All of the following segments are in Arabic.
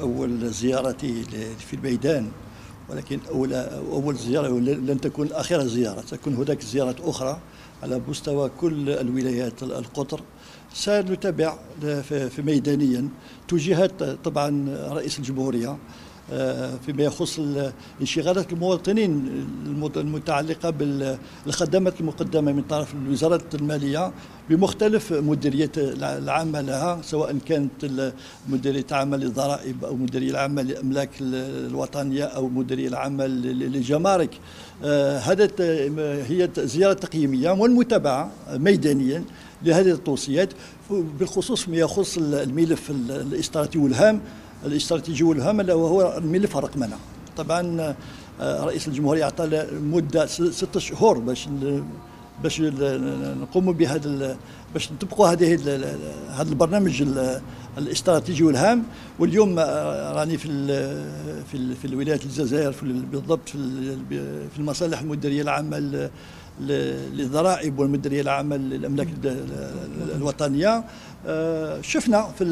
أول زيارتي في الميدان، ولكن أول زيارة لن تكون آخر زيارة، تكون هناك زيارات أخرى على مستوى كل الولايات القطر. سنتابع في ميدانيا توجيهات طبعا رئيس الجمهورية فيما يخص انشغالات المواطنين المتعلقة بالخدمات المقدمة من طرف وزارة المالية بمختلف مديريات العامة لها، سواء كانت مديرية العامة للضرائب أو مديرية العامة للأملاك الوطنية أو مديرية العامة للجمارك. هذا هي زيارة تقييمية والمتابعة ميدانيا لهذه التوصيات بالخصوص ما يخص الملف الاستراتيجي والهام وهو الملف الرقمنة. طبعا رئيس الجمهورية أعطى مدة 6 شهور باش نقوموا باش نطبقوا هذا البرنامج الاستراتيجي والهام. واليوم راني في الولايات الجزائر بالضبط في المصالح المديرية العامة للضرائب والمديرية العامة للأملاك الوطنية. شفنا في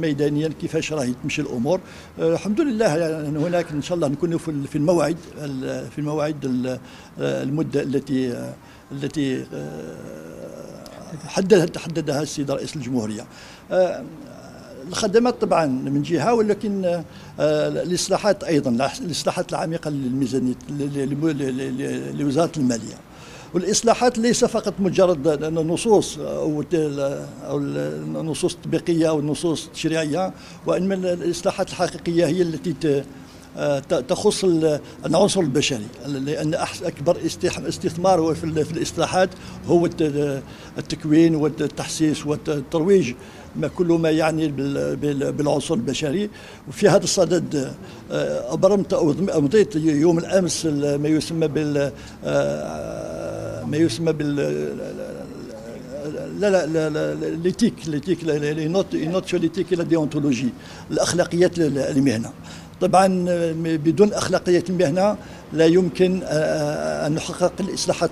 ميدانيا كيفاش راهي تمشي الأمور. الحمد لله يعني هناك إن شاء الله نكون في الموعد المدة التي حددها السيد رئيس الجمهورية. الخدمات طبعا من جهة، ولكن الإصلاحات أيضا، الإصلاحات العميقة للميزانية لوزارة المالية. والإصلاحات ليس فقط مجرد نصوص أو النصوص التطبيقية أو النصوص التشريعية، وإنما الإصلاحات الحقيقية هي التي تخص العنصر البشري، لأن أكبر استثمار هو في الإصلاحات هو التكوين والتحسيس والترويج، كل ما يعني بالعنصر البشري. وفي هذا الصدد أبرمت أو أمضيت يوم الأمس ما يسمى بال ليتيك نوت ليتيك لا ديونتولوجي، الأخلاقيات المهنة. طبعا بدون أخلاقيات المهنة لا يمكن أن نحقق الإصلاحات